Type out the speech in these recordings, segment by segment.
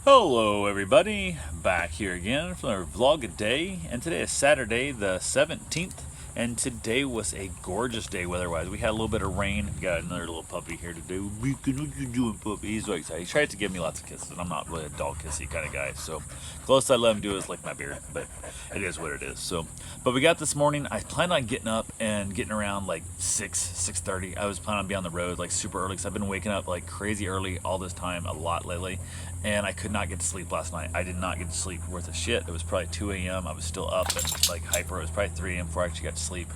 Hello everybody, back here again for another vlog a day, and today is Saturday the 17th, and today was a gorgeous day weather-wise. We had a little bit of rain. We got another little puppy here today. Beacon, what you doing, puppy? He's so excited. He tried to give me lots of kisses, and I'm not really a dog kissy kind of guy, so close I let him do is lick my beard, but it is what it is. So, but we got this morning. I planned on getting up and getting around like 6:30. I was planning on being on the road like super early because I've been waking up like crazy early all this time, a lot lately, and I could not get to sleep last night. I did not get to sleep worth a shit. It was probably 2 a.m. I was still up and like hyper. It was probably 3 a.m. before I actually got to sleep.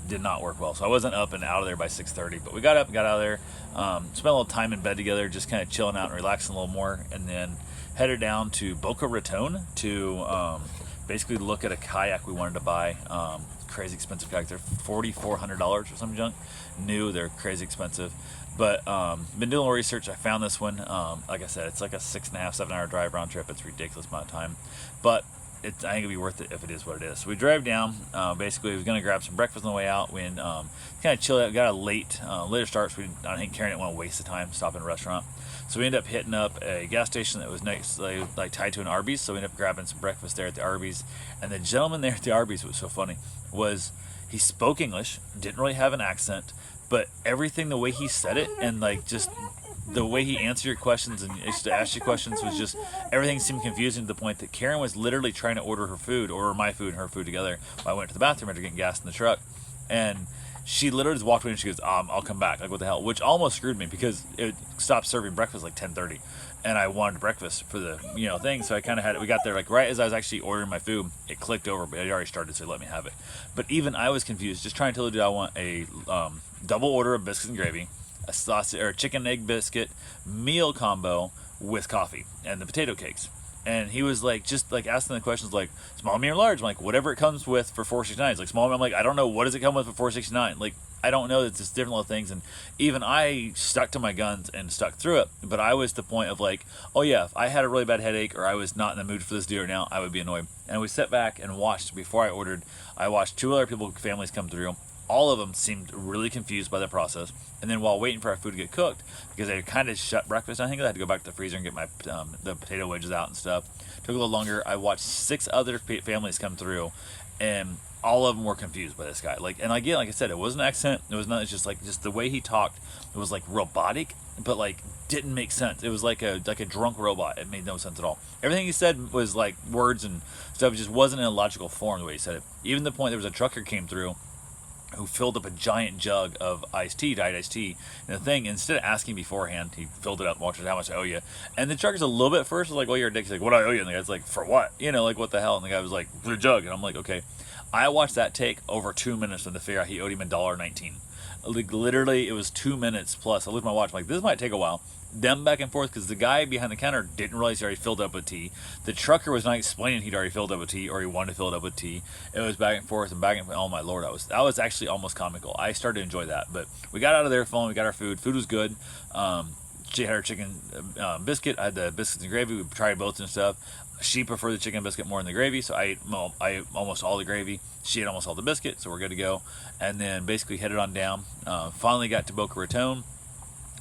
Did not work well. So I wasn't up and out of there by 6:30, but we got up and got out of there. Spent a little time in bed together, just kind of chilling out and relaxing a little more, and then headed down to Boca Raton to basically look at a kayak we wanted to buy. Crazy expensive kayak. They're $4,400 or some junk. New, they're crazy expensive. But been doing a little research. I found this one. Like I said, it's like a 6.5, 7 hour drive round trip. It's a ridiculous amount of time, but I think it'd be worth it if it is what it is. So we drove down. Basically, we was gonna grab some breakfast on the way out. We kind of chilled out. Got a later start. So I think Karen didn't want to waste the time stopping at a restaurant. So we ended up hitting up a gas station that was next, like tied to an Arby's. So we ended up grabbing some breakfast there at the Arby's. And the gentleman there at the Arby's, what was so funny was he spoke English, didn't really have an accent, but everything, the way he said it, and like just the way he answered your questions and used to ask you questions, was just everything seemed confusing to the point that Karen was literally trying to order my food and her food together while I went to the bathroom after getting gas in the truck, and she literally just walked away and she goes, I'll come back. Like, what the hell? Which almost screwed me because it stopped serving breakfast like 10:30, and I wanted breakfast for the thing. So I kind of had it. We got there like right as I was actually ordering my food. It clicked over, but it already started, so let me have it. But even I was confused, just trying to tell the dude I want a double order of biscuits and gravy, a sausage or a chicken egg biscuit meal combo with coffee and the potato cakes. And he was like, just like asking the questions like small, medium, large. I'm like, whatever it comes with for $4.69. It's like small. I'm like, I don't know, what does it come with for $4.69? Like, I don't know. It's just different little things. And even I stuck to my guns and stuck through it. But I was to the point of like, oh yeah, if I had a really bad headache or I was not in the mood for this deal right now, I would be annoyed. And we sat back and watched before I ordered. I watched two other families come through. All of them seemed really confused by the process. And then while waiting for our food to get cooked, because they kind of shut breakfast, I think I had to go back to the freezer and get my the potato wedges out and stuff. Took a little longer. I watched 6 other families come through, and all of them were confused by this guy. Like, and again, like I said, it wasn't an accent. It was not. It's just the way he talked. It was like robotic, but like didn't make sense. It was like a drunk robot. It made no sense at all. Everything he said was like words and stuff. It just wasn't in a logical form the way he said it. Even the point there was a trucker came through who filled up a giant jug of diet iced tea, and the thing, instead of asking beforehand, he filled it up and walked, how much I owe you. And the trucker's a little bit first was like, well, you're a dick. He's like, what do I owe you? And the guy's like, for what? Like, what the hell? And the guy was like, for the jug. And I'm like, okay. I watched that take over 2 minutes to figure out he owed him $1.19. Like, literally, it was 2 minutes plus. I looked at my watch, I'm like, this might take a while. Them back and forth, because the guy behind the counter didn't realize he already filled up with tea. The trucker was not explaining he'd already filled up with tea or he wanted to fill it up with tea. It was back and forth and back and forth. Oh my lord, that was actually almost comical. I started to enjoy that. But we got out of there, we got our food. Food was good. She had her chicken biscuit. I had the biscuits and gravy. We tried both and stuff. She preferred the chicken biscuit more than the gravy, so I ate almost all the gravy. She ate almost all the biscuit, so we're good to go. And then basically headed on down. Finally got to Boca Raton.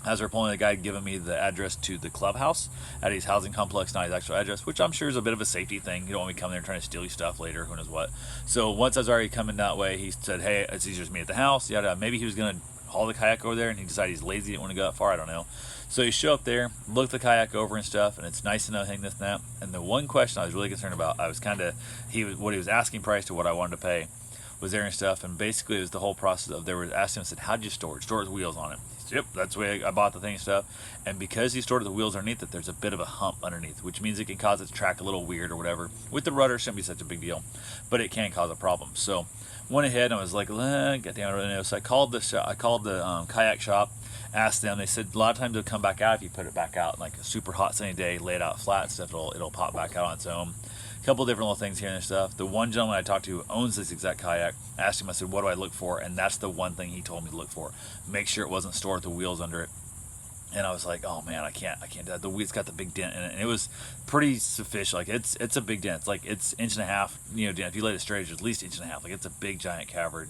As we're pulling, the guy giving me the address to the clubhouse at his housing complex, not his actual address, which I'm sure is a bit of a safety thing. You don't want me coming there trying to steal your stuff later, who knows what. So once I was already coming that way, he said, hey, it's easier to meet at the house. Yada. Maybe he was going to haul the kayak over there, and he decided he's lazy, didn't want to go that far, I don't know. So you show up there, look the kayak over and stuff, and it's nice to know this and that. And the one question I was really concerned about, I was what he was asking price to what I wanted to pay was there and stuff, and basically it was the whole process of, they were asking him, said, how'd you store it? Store it with wheels on it. Said, yep, that's the way I bought the thing and stuff. And because he stored the wheels underneath it, there's a bit of a hump underneath, which means it can cause it to track a little weird or whatever. With the rudder, shouldn't be such a big deal, but it can cause a problem. So went ahead and I was like, get down to the. So I called the kayak shop, asked them. They said a lot of times it'll come back out if you put it back out like a super hot sunny day, lay it out flat and stuff. It'll pop back out on its own. A couple different little things here and stuff. The one gentleman I talked to who owns this exact kayak, asked him, I said, what do I look for? And that's the one thing he told me to look for. Make sure it wasn't stored with the wheels under it. And I was like, oh man, I can't do that. It's got the big dent in it, and it was pretty sufficient. Like it's a big dent. It's like it's 1.5 inch, dent. If you lay it straight, it's at least 1.5 inch. Like it's a big giant cavern,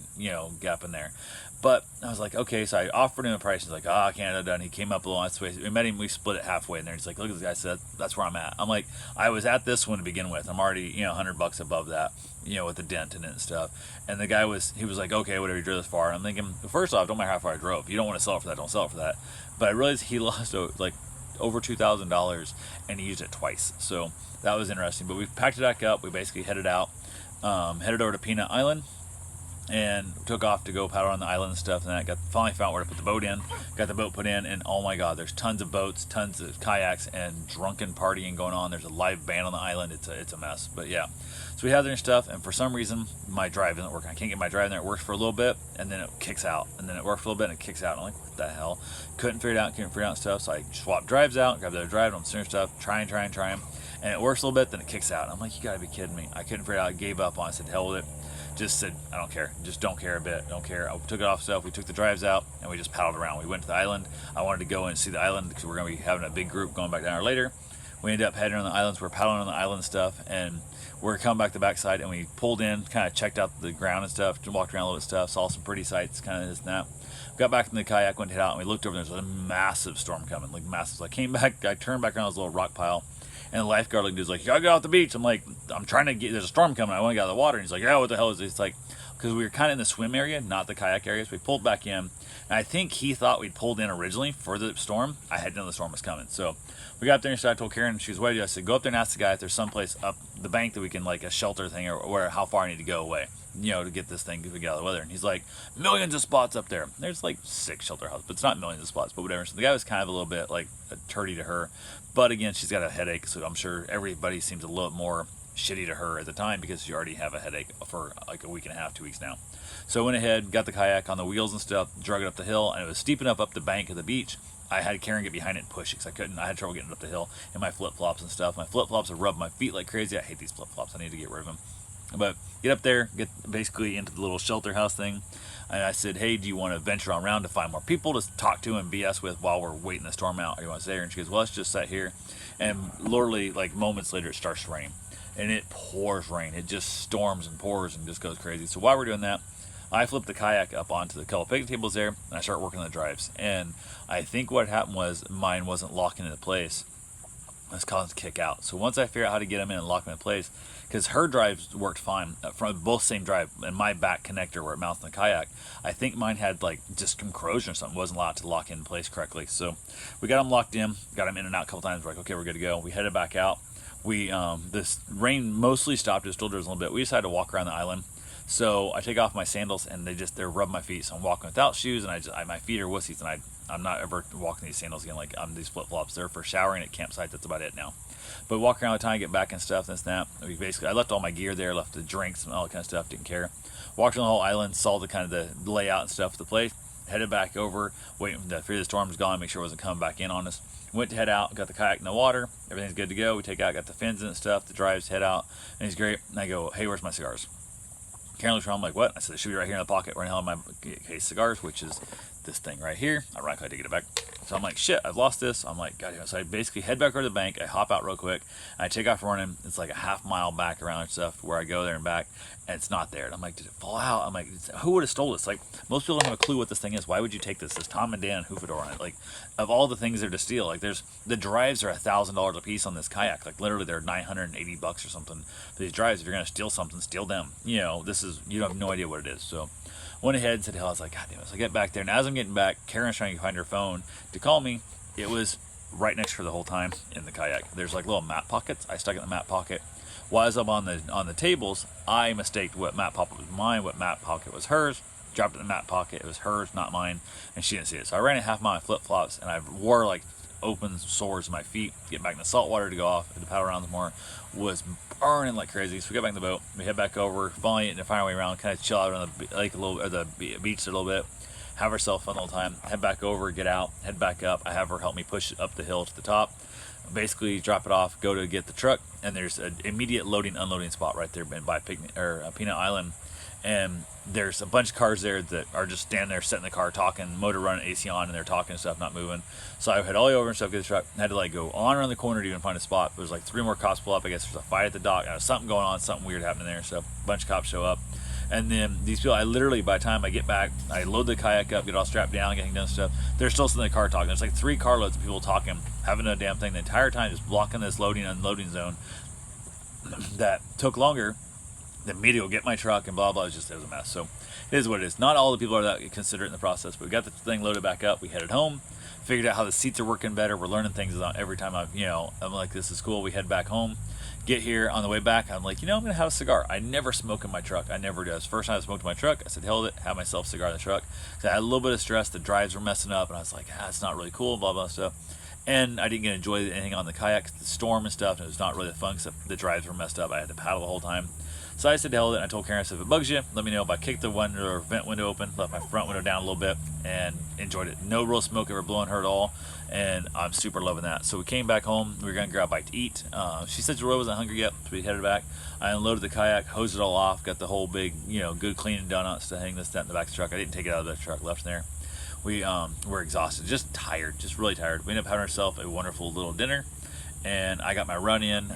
gap in there. But I was like, okay, so I offered him a price. He's like, I can't done. He came up a little. We met him. We split it halfway in there. He's like, look at this guy. Said that's where I'm at. I'm like, I was at this one to begin with. I'm already $100 above that, with the dent in it and stuff. And the guy was like, okay, whatever, you drove this far. And I'm thinking, first off, don't matter how far I drove. If you don't want to sell it for that, don't sell it for that. But I realized he lost like over $2,000 and he used it twice. So that was interesting. But we packed it back up. We basically headed out, headed over to Peanut Island, and took off to go paddle on the island and stuff. And then I finally found where to put the boat in, got the boat put in, and oh my god, there's tons of boats, tons of kayaks, and drunken partying going on. There's a live band on the island. It's a mess. But yeah, so we have their stuff, and for some reason my drive isn't working. I can't get my drive in there. It works for a little bit and then it kicks out, and then it works for a little bit and it kicks out. I'm like, what the hell? Couldn't figure it out stuff. So I swapped drives out, grabbed the other drive, I'm steering stuff, trying, and it works a little bit, then it kicks out. I'm like, you gotta be kidding me. I couldn't figure it out. I gave up on it. I said, hell with it. Just said, I don't care. Just don't care a bit. Don't care. I took it off stuff. We took the drives out and we just paddled around. We went to the island. I wanted to go and see the island because we're going to be having a big group going back down there later. We ended up heading on the islands. We're paddling on the island stuff, and we're coming back the backside, and we pulled in, kind of checked out the ground and stuff, walked around a little bit stuff, saw some pretty sights, kind of this and that. Got back in the kayak, went to head out, and we looked over, and there's a massive storm coming, like massive. So I came back, I turned back around this little rock pile, and the lifeguard dude's like, you gotta get off the beach. I'm like, I'm trying to get, there's a storm coming, I want to get out of the water. And he's like, yeah, what the hell is this? It's like, because we were kind of in the swim area, not the kayak area, so we pulled back in. And I think he thought we'd pulled in originally for the storm. I had known the storm was coming. So we got up there and I told Karen, she was waiting. I said, go up there and ask the guy if there's someplace up the bank that we can, like a shelter thing, or where, how far I need to go away, to get this thing, to get out of the weather. And he's like, millions of spots up there. There's like 6 shelter houses, but it's not millions of spots, but whatever. So the guy was kind of a little bit like a turdy to her. But again, she's got a headache, so I'm sure everybody seems a little more shitty to her at the time because you already have a headache for like a week and a half, 2 weeks now. So I went ahead, got the kayak on the wheels and stuff, drug it up the hill, and it was steep enough up the bank of the beach. I had Karen get behind it and push it because I couldn't. I had trouble getting up the hill in my flip-flops and stuff. My flip-flops have rubbed my feet like crazy. I hate these flip-flops. I need to get rid of them. But get up there, get basically into the little shelter house thing. And I said, hey, do you want to venture on around to find more people to talk to and BS with while we're waiting the storm out? Or you want to stay here? And she goes, well, let's just sit here. And literally, like moments later, it starts to rain. And it pours rain. It just storms and pours and just goes crazy. So while we're doing that, I flipped the kayak up onto the couple picnic tables there, and I started working on the drives. And I think what happened was mine wasn't locking into place. I was causing to kick out. So once I figured out how to get them in and lock them in place, because her drives worked fine from both same drive, and my back connector where it mounts in the kayak, I think mine had like just some corrosion or something, wasn't allowed to lock in place correctly. So we got them locked in, got them in and out a couple times. We're like, okay, we're good to go. We headed back out. We this rain mostly stopped. It still drizzling a little bit. We decided to walk around the island. So I take off my sandals and they're rubbing my feet. So I'm walking without shoes, and my feet are wussies, and I'm not ever walking these sandals again. Like these flip flops, they're for showering at campsites. That's about it now. But walk around the time, get back and stuff, and that. I left all my gear there, left the drinks and all that kind of stuff. Didn't care. Walked around the whole island, saw the kind of the layout and stuff of the place. Headed back over, waiting for the fear the storm was gone, make sure it wasn't coming back in on us. Went to head out, got the kayak in the water. Everything's good to go. We take out, got the fins and stuff. The drives, head out, and he's great. And I go, hey, where's my cigars? Karen looks around, I'm like, what? I said, it should be right here in the pocket, right now in my case cigars, which is this thing right here. Ironically, I did get it back. So I'm like, shit, I've lost this. I'm like, God damn it. So I basically head back over to the bank. I hop out real quick. And I take off running. It's like a half mile back around and stuff where I go there and back. And it's not there. And I'm like, did it fall out? I'm like, who would have stole this? Like, most people don't have a clue what this thing is. Why would you take this? There's Tom and Dan and Hoofador on it. Like, of all the things there to steal, like, the drives are $1,000 a piece on this kayak. Like, literally, they're $980 or something for these drives. If you're going to steal something, steal them. You have no idea what it is. So went ahead and said, hell, I was like, God damn it. So I get back there. And as I'm getting back, Karen's trying to find her phone to call me. It was right next to her the whole time in the kayak. There's like little map pockets. I stuck it in the map pocket. While as I'm on the tables, I mistaked what map pocket was mine, what map pocket was hers. Dropped it in the map pocket. It was hers, not mine, and she didn't see it. So I ran a half mile in flip flops, and I wore like open sores in my feet. Get back in the salt water to go off to paddle around some more. Was burning like crazy. So we got back in the boat. We head back over, finally find our way around, kind of chill out on the lake a little, or the beach a little bit. Have ourselves fun the whole time. Head back over, get out, head back up. I have her help me push it up the hill to the top. Basically drop it off, go to get the truck, and there's an immediate loading unloading spot right there by Peanut Island, and there's a bunch of cars there that are just standing there, sitting in the car talking, motor running, AC on, and they're talking and stuff, not moving. So I had all the way over and stuff, get the truck, and had to like go on around the corner to even find a spot. There was like 3 more cops pull up. I guess there's a fight at the dock. Something going on, something weird happening there. So a bunch of cops show up. And then these people, I literally, by the time I get back, I load the kayak up, get all strapped down, getting done stuff. They're still sitting in the car talking. There's like 3 carloads of people talking, having a damn thing the entire time, just blocking this loading and unloading zone that took longer than me to go get my truck and blah blah. It was a mess. So it is what it is. Not all the people are that considerate in the process, but we got the thing loaded back up. We headed home, figured out how the seats are working better. We're learning things every time I'm like, this is cool. We head back home. Get here on the way back, I'm like, I'm gonna have a cigar. I never smoke in my truck. I never do. It's the first time I smoked in my truck. I said, hell with it, have myself a cigar in the truck. So I had a little bit of stress. The drives were messing up, and I was like, it's not really cool, blah blah stuff. And I didn't get to enjoy anything on the kayak, the storm and stuff. And it was not really fun because the drives were messed up. I had to paddle the whole time. So I said, hell with it. And I told Karen, if it bugs you, let me know. If I kicked the window or vent window open, left my front window down a little bit, and enjoyed it. No real smoke ever blowing her at all, and I'm super loving that. So we came back home. We were gonna grab a bite to eat. She said Roy wasn't hungry yet, so we headed back. I unloaded the kayak, hosed it all off, got the whole big, good cleaning done on to hang this that in the back of the truck. I didn't take it out of the truck, left in there. We were exhausted, just tired, just really tired. We ended up having ourselves a wonderful little dinner, and I got my run in.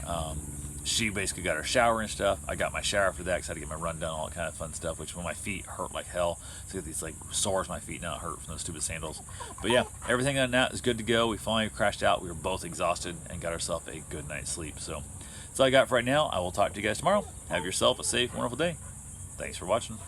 She basically got her shower and stuff. I got my shower after that because I had to get my run done, all that kind of fun stuff, which when my feet hurt like hell. So I got these like sores in my feet now, hurt from those stupid sandals. But yeah, everything on that is good to go. We finally crashed out. We were both exhausted and got ourselves a good night's sleep. So that's all I got for right now. I will talk to you guys tomorrow. Have yourself a safe, wonderful day. Thanks for watching.